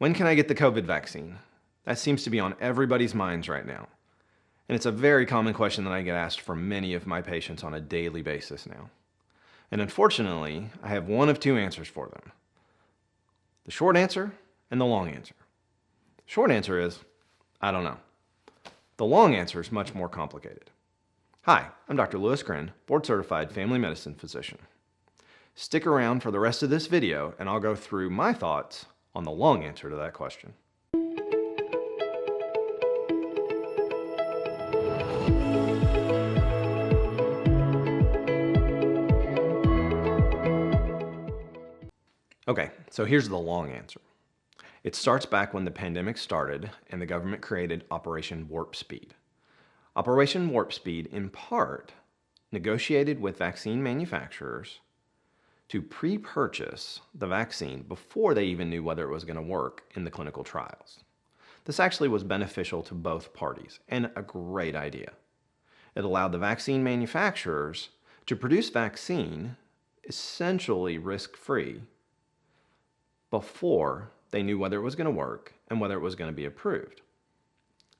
When can I get the COVID vaccine? That seems to be on everybody's minds right now. And it's a very common question that I get asked from many of my patients on a daily basis now. And unfortunately, I have one of two answers for them. The short answer and the long answer. The short answer is, I don't know. The long answer is much more complicated. Hi, I'm Dr. Lewis Grin, board-certified family medicine physician. Stick around for the rest of this video and I'll go through my thoughts on the long answer to that question. Okay, so here's the long answer. It starts back when the pandemic started and the government created Operation Warp Speed. Operation Warp Speed, in part, negotiated with vaccine manufacturers to pre-purchase the vaccine before they even knew whether it was going to work in the clinical trials. This actually was beneficial to both parties and a great idea. It allowed the vaccine manufacturers to produce vaccine essentially risk-free before they knew whether it was going to work and whether it was going to be approved.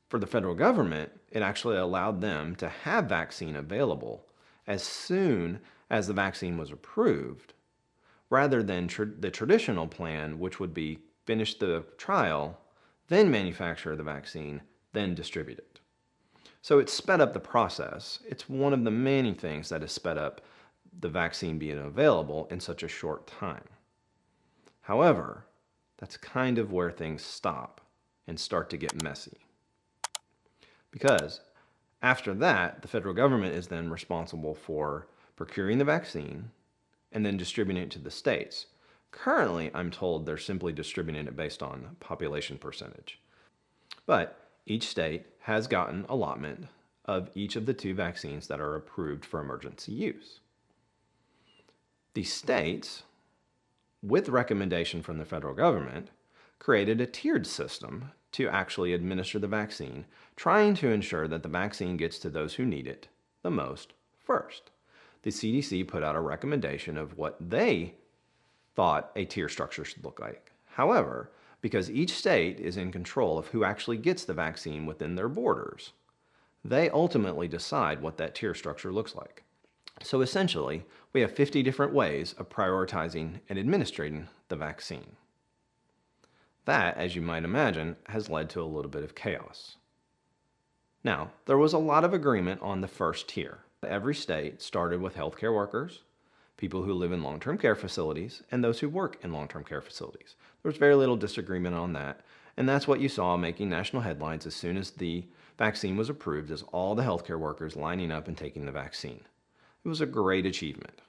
For the federal government, it actually allowed them to have vaccine available as soon as the vaccine was approved, rather than the traditional plan, which would be finish the trial, then manufacture the vaccine, then distribute it. So it sped up the process. It's one of the many things that has sped up the vaccine being available in such a short time. However, that's kind of where things stop and start to get messy. Because after that, the federal government is then responsible for procuring the vaccine and then distributing it to the states. Currently, I'm told they're simply distributing it based on population percentage. But each state has gotten allotment of each of the two vaccines that are approved for emergency use. The states, with recommendation from the federal government, created a tiered system to actually administer the vaccine, trying to ensure that the vaccine gets to those who need it the most first. The CDC put out a recommendation of what they thought a tier structure should look like. However, because each state is in control of who actually gets the vaccine within their borders, they ultimately decide what that tier structure looks like. So essentially, we have 50 different ways of prioritizing and administering the vaccine. That, as you might imagine, has led to a little bit of chaos. Now, there was a lot of agreement on the first tier. Every state started with healthcare workers, people who live in long-term care facilities, and those who work in long-term care facilities. There was very little disagreement on that, and that's what you saw making national headlines as soon as the vaccine was approved, as all the healthcare workers lining up and taking the vaccine. It was a great achievement.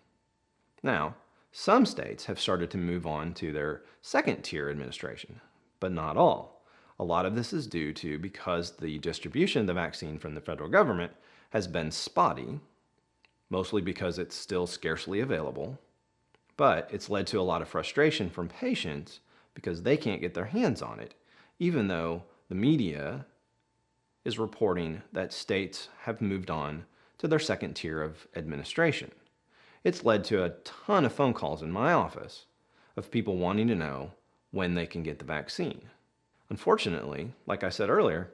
Now, some states have started to move on to their second tier administration, but not all. A lot of this is due to because the distribution of the vaccine from the federal government has been spotty, mostly because it's still scarcely available, but it's led to a lot of frustration from patients because they can't get their hands on it, even though the media is reporting that states have moved on to their second tier of administration. It's led to a ton of phone calls in my office of people wanting to know when they can get the vaccine. Unfortunately, like I said earlier,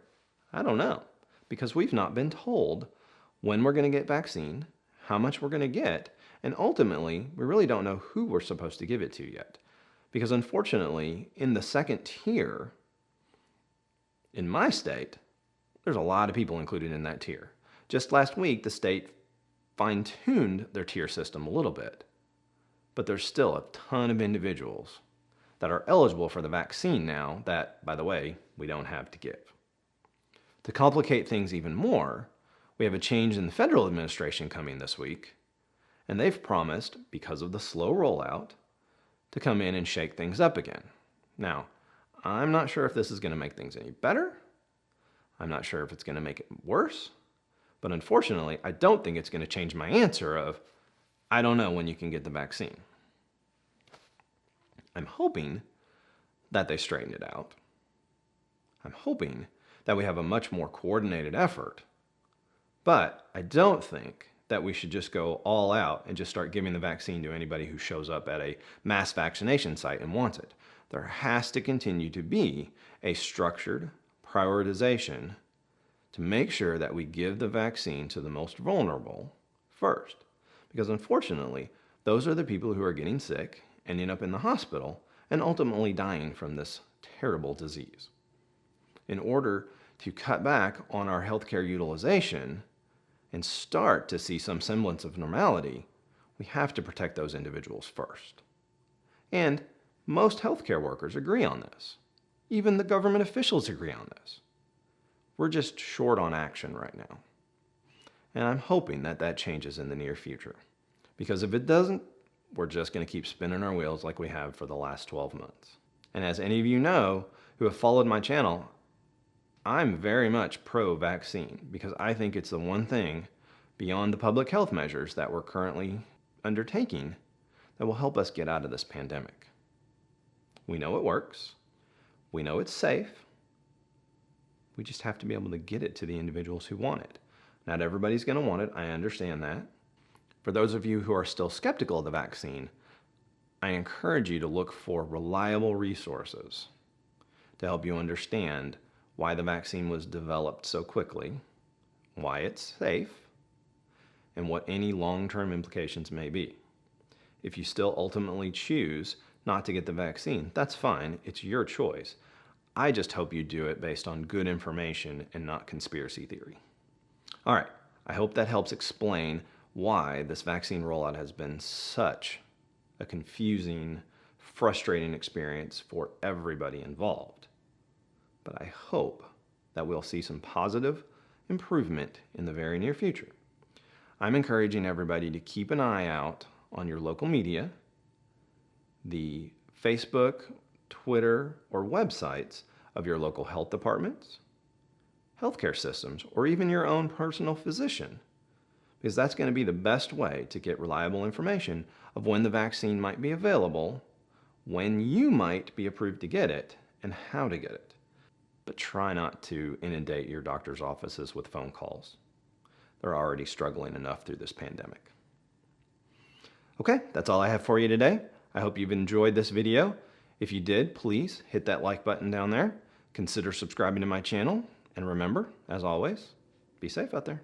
I don't know, because we've not been told when we're going to get vaccine, how much we're going to get, and ultimately, we really don't know who we're supposed to give it to yet. Because unfortunately, in the second tier, in my state, there's a lot of people included in that tier. Just last week, the state fine-tuned their tier system a little bit, but there's still a ton of individuals that are eligible for the vaccine now that, by the way, we don't have to give. To complicate things even more, we have a change in the federal administration coming this week, and they've promised, because of the slow rollout, to come in and shake things up again. Now, I'm not sure if this is going to make things any better. I'm not sure if it's going to make it worse. But unfortunately, I don't think it's going to change my answer of, I don't know when you can get the vaccine. I'm hoping that they straighten it out. I'm hoping that we have a much more coordinated effort. But I don't think that we should just go all out and just start giving the vaccine to anybody who shows up at a mass vaccination site and wants it. There has to continue to be a structured prioritization to make sure that we give the vaccine to the most vulnerable first. Because unfortunately, those are the people who are getting sick, ending up in the hospital, and ultimately dying from this terrible disease. In order to cut back on our healthcare utilization and start to see some semblance of normality, we have to protect those individuals first. And most healthcare workers agree on this. Even the government officials agree on this. We're just short on action right now. And I'm hoping that that changes in the near future. Because if it doesn't, we're just going to keep spinning our wheels like we have for the last 12 months. And as any of you know who have followed my channel, I'm very much pro-vaccine because I think it's the one thing beyond the public health measures that we're currently undertaking that will help us get out of this pandemic. We know it works. We know it's safe. We just have to be able to get it to the individuals who want it. Not everybody's going to want it. I understand that. For those of you who are still skeptical of the vaccine, I encourage you to look for reliable resources to help you understand why the vaccine was developed so quickly, why it's safe, and what any long-term implications may be. If you still ultimately choose not to get the vaccine, that's fine. It's your choice. I just hope you do it based on good information and not conspiracy theory. All right, I hope that helps explain why this vaccine rollout has been such a confusing, frustrating experience for everybody involved. But I hope that we'll see some positive improvement in the very near future. I'm encouraging everybody to keep an eye out on your local media, the Facebook, Twitter, or websites of your local health departments, healthcare systems, or even your own personal physician, because that's going to be the best way to get reliable information of when the vaccine might be available, when you might be approved to get it, and how to get it. But try not to inundate your doctor's offices with phone calls. They're already struggling enough through this pandemic. Okay, that's all I have for you today. I hope you've enjoyed this video. If you did, please hit that like button down there. Consider subscribing to my channel. And remember, as always, be safe out there.